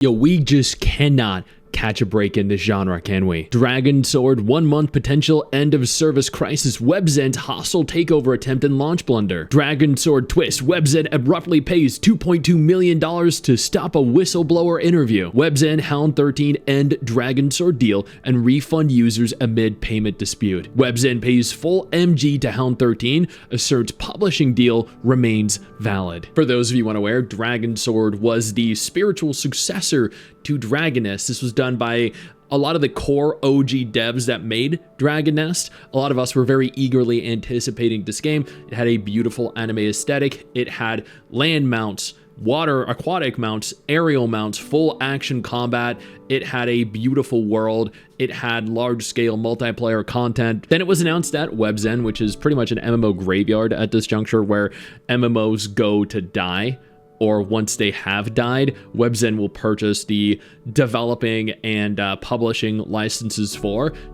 Yo, we just cannot catch a break in this genre, can we? Dragon Sword, 1 month potential end of service crisis. Webzen's hostile takeover attempt and launch blunder. Dragon Sword twist. Webzen abruptly pays $2.2 million to stop a whistleblower interview. Webzen, Hound 13 end Dragon Sword deal and refund users amid payment dispute. Webzen pays full MG to Hound 13, asserts publishing deal remains valid. For those of you unaware, Dragon Sword was the spiritual successor to Dragon Nest. This was done by a lot of the core OG devs that made Dragon Nest. A lot of us were very eagerly anticipating this game. It had a beautiful anime aesthetic. It had land mounts, water aquatic mounts, aerial mounts, full action combat. It had a beautiful world. It had large-scale multiplayer content. Then it was announced that Webzen, which is pretty much an MMO graveyard at this juncture where MMOs go to die, or once they have died, Webzen will purchase the developing and publishing licenses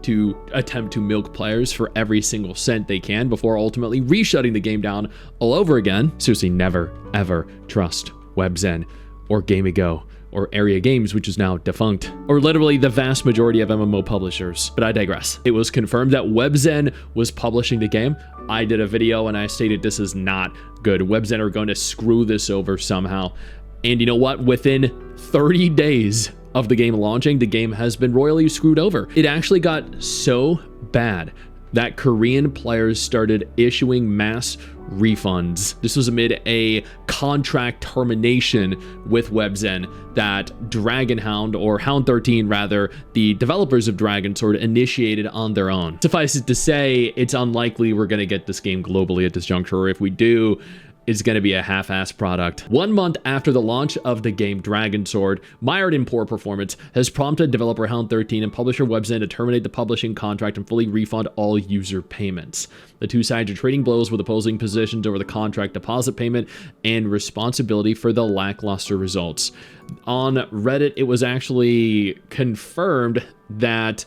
to attempt to milk players for every single cent they can before ultimately reshutting the game down all over again. Seriously, never, ever trust Webzen or GameGo or Area Games, which is now defunct, or literally the vast majority of MMO publishers. But I digress. It was confirmed that Webzen was publishing the game. I did a video and I stated this is not good. Webzen are going to screw this over somehow. And you know what? Within 30 days of the game launching, the game has been royally screwed over. It actually got so bad that Korean players started issuing mass refunds. This was amid a contract termination with Webzen that Dragon Hound, or Hound 13 rather, the developers of Dragon Sword, initiated on their own. Suffice it to say, it's unlikely we're going to get this game globally at this juncture, or if we do, it's going to be a half-assed product. 1 month after the launch of the game Dragon Sword, mired in poor performance, has prompted developer Hound 13 and publisher Webzen to terminate the publishing contract and fully refund all user payments. The two sides are trading blows with opposing positions over the contract deposit payment and responsibility for the lackluster results. On Reddit, it was actually confirmed that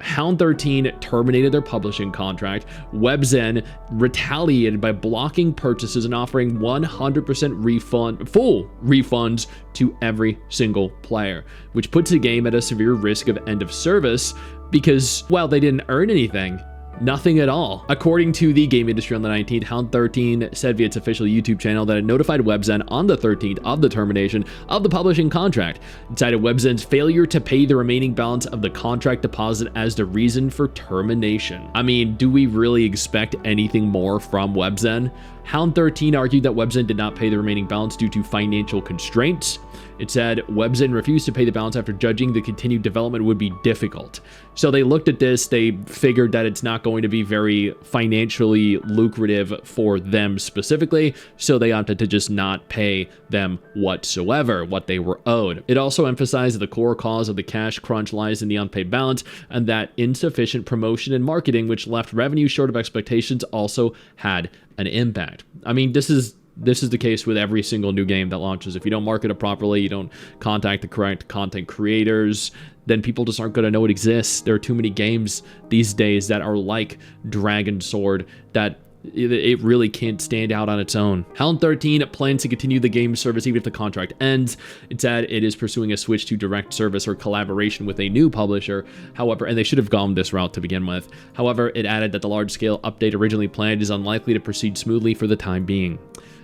Hound 13 terminated their publishing contract. Webzen retaliated by blocking purchases and offering 100% full refunds to every single player, which puts the game at a severe risk of end of service because, well, they didn't earn anything. Nothing at all. According to the game industry on the 19th, Hound 13 said via its official YouTube channel that it notified Webzen on the 13th of the termination of the publishing contract. It cited Webzen's failure to pay the remaining balance of the contract deposit as the reason for termination. I mean, do we really expect anything more from Webzen? Hound 13 argued that Webzen did not pay the remaining balance due to financial constraints. It said Webzen refused to pay the balance after judging the continued development would be difficult. So they looked at this, they figured that it's not going to be very financially lucrative for them specifically, so they opted to just not pay them whatsoever what they were owed. It also emphasized that the core cause of the cash crunch lies in the unpaid balance, and that insufficient promotion and marketing, which left revenue short of expectations, also had an impact. I mean, this is the case with every single new game that launches. If you don't market it properly, you don't contact the correct content creators, then people just aren't going to know it exists. There are too many games these days that are like Dragon Sword that it really can't stand out on its own. Hound 13 plans to continue the game service even if the contract ends. It said it is pursuing a switch to direct service or collaboration with a new publisher. However, and they should have gone this route to begin with. However, it added that the large-scale update originally planned is unlikely to proceed smoothly for the time being.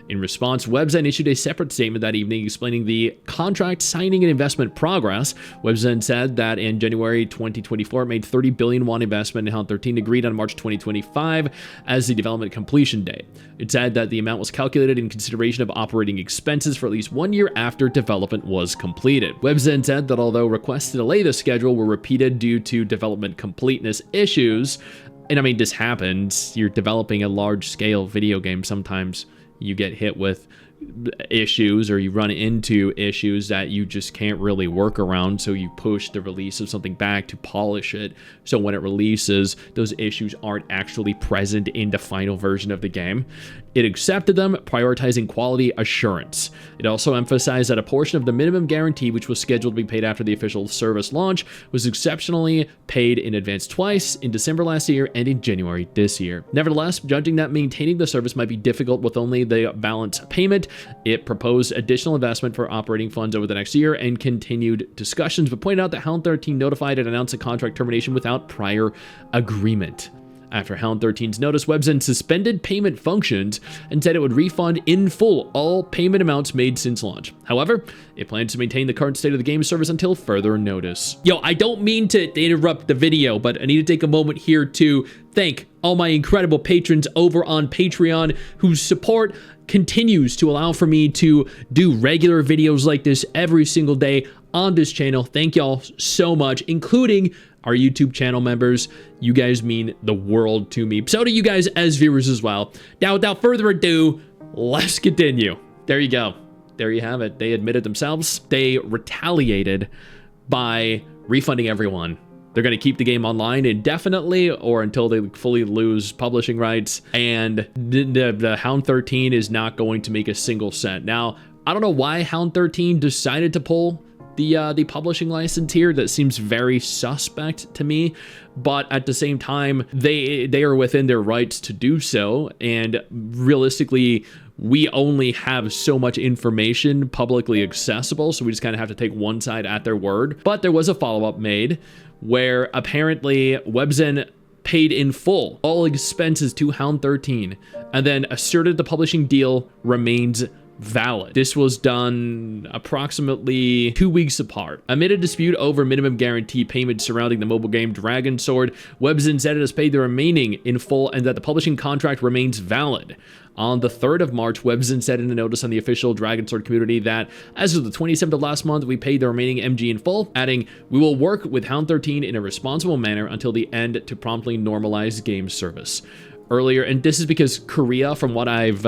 In response, Webzen issued a separate statement that evening explaining the contract signing and investment progress. Webzen said that in January 2024, it made 30 billion won investment in Hound 13, agreed on March 2025 as the development completion date. It said that the amount was calculated in consideration of operating expenses for at least 1 year after development was completed. Webzen said that although requests to delay the schedule were repeated due to development completeness issues, and I mean, this happens, you're developing a large-scale video game, sometimes you get hit with issues or you run into issues that you just can't really work around, so you push the release of something back to polish it, so when it releases, those issues aren't actually present in the final version of the game. It accepted them, prioritizing quality assurance. It also emphasized that a portion of the minimum guarantee, which was scheduled to be paid after the official service launch, was exceptionally paid in advance twice, in December last year and in January this year. Nevertheless, judging that maintaining the service might be difficult with only the balance payment, it proposed additional investment for operating funds over the next year and continued discussions, but pointed out that Hound 13 notified and announced a contract termination without prior agreement. After Hound 13's notice, Webzen suspended payment functions and said it would refund in full all payment amounts made since launch. However, it plans to maintain the current state of the game service until further notice. Yo, I don't mean to interrupt the video, but I need to take a moment here to thank all my incredible patrons over on Patreon whose support continues to allow for me to do regular videos like this every single day on this channel. Thank y'all so much, including our YouTube channel members. You guys mean the world to me. So do you guys as viewers as well. Now, without further ado, let's continue. There you go. There you have it. They admitted themselves. They retaliated by refunding everyone. They're going to keep the game online indefinitely or until they fully lose publishing rights. And the Hound 13 is not going to make a single cent. Now, I don't know why Hound 13 decided to pull the publishing license here. That seems very suspect to me, but at the same time, they are within their rights to do so, and realistically, we only have so much information publicly accessible, so we just kind of have to take one side at their word. But there was a follow-up made where apparently Webzen paid in full all expenses to Hound 13 and then asserted the publishing deal remains valid. This was done approximately 2 weeks apart. Amid a dispute over minimum guarantee payments surrounding the mobile game Dragon Sword, Webzen said it has paid the remaining in full and that the publishing contract remains valid. On the 3rd of March, Webzen said in a notice on the official Dragon Sword community that as of the 27th of last month, we paid the remaining MG in full, adding, "We will work with Hound 13 in a responsible manner until the end to promptly normalize game service." Earlier, and this is because Korea, from what I've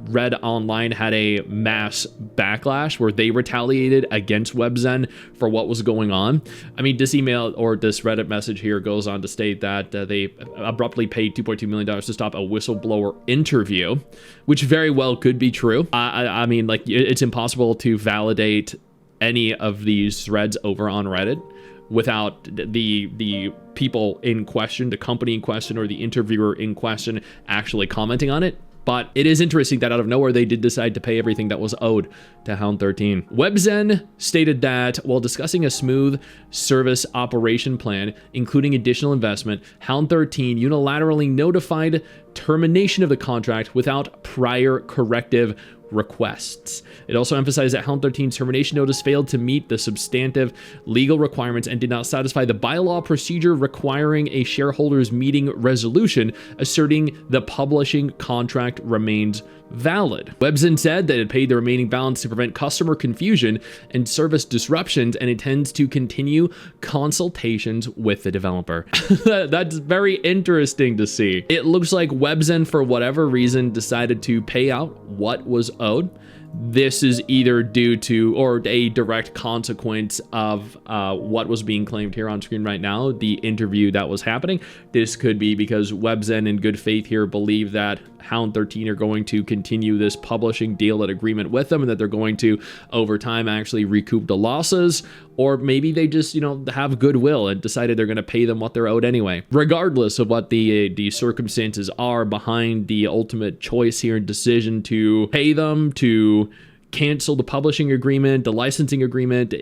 read online, had a mass backlash where they retaliated against Webzen for what was going on. I mean, this email or this Reddit message here goes on to state that they abruptly paid $2.2 million to stop a whistleblower interview, which very well could be true. I mean, like, it's impossible to validate any of these threads over on Reddit without the people in question, the company in question, or the interviewer in question actually commenting on it. But it is interesting that out of nowhere, they did decide to pay everything that was owed to Hound 13. Webzen stated that while discussing a smooth service operation plan, including additional investment, Hound 13 unilaterally notified termination of the contract without prior corrective requests. It also emphasized that Hound 13's termination notice failed to meet the substantive legal requirements and did not satisfy the bylaw procedure requiring a shareholders meeting resolution, asserting the publishing contract remains valid. Webzen said that it paid the remaining balance to prevent customer confusion and service disruptions and intends to continue consultations with the developer. That's very interesting to see. It looks like Webzen, for whatever reason, decided to pay out what was owed. This is either due to or a direct consequence of what was being claimed here on screen right now, the interview that was happening. This could be because Webzen, in good faith here, believe that Hound 13 are going to continue this publishing deal and agreement with them, and that they're going to, over time, actually recoup the losses. Or maybe they just, have goodwill and decided they're going to pay them what they're owed anyway. Regardless of what the circumstances are behind the ultimate choice here and decision to pay them, to cancel the publishing agreement, the licensing agreement,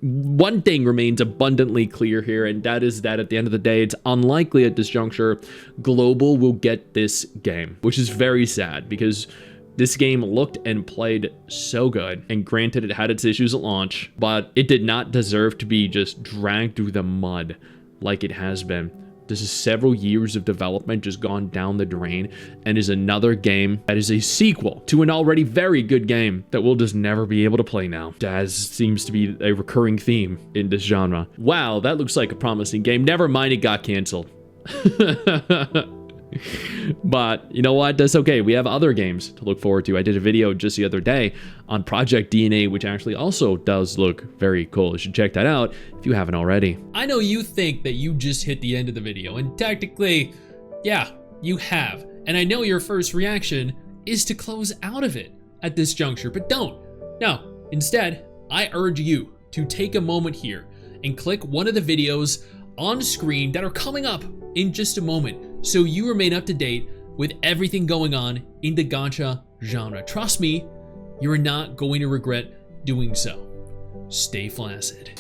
one thing remains abundantly clear here, and that is that at the end of the day, it's unlikely at this juncture Global will get this game, which is very sad because this game looked and played so good, and granted it had its issues at launch, but it did not deserve to be just dragged through the mud like it has been. This is several years of development just gone down the drain, and is another game that is a sequel to an already very good game that we'll just never be able to play now. That seems to be a recurring theme in this genre. Wow, that looks like a promising game. Never mind, it got canceled. But you know what? That's okay. We have other games to look forward to. I did a video just the other day on Project DNA, which actually also does look very cool. You should check that out if you haven't already. I know you think that you just hit the end of the video, and technically, yeah, you have. And I know your first reaction is to close out of it at this juncture, but don't. No, instead, I urge you to take a moment here and click one of the videos on screen that are coming up in just a moment, so you remain up to date with everything going on in the gacha genre. Trust me, You are not going to regret doing so. Stay flaccid.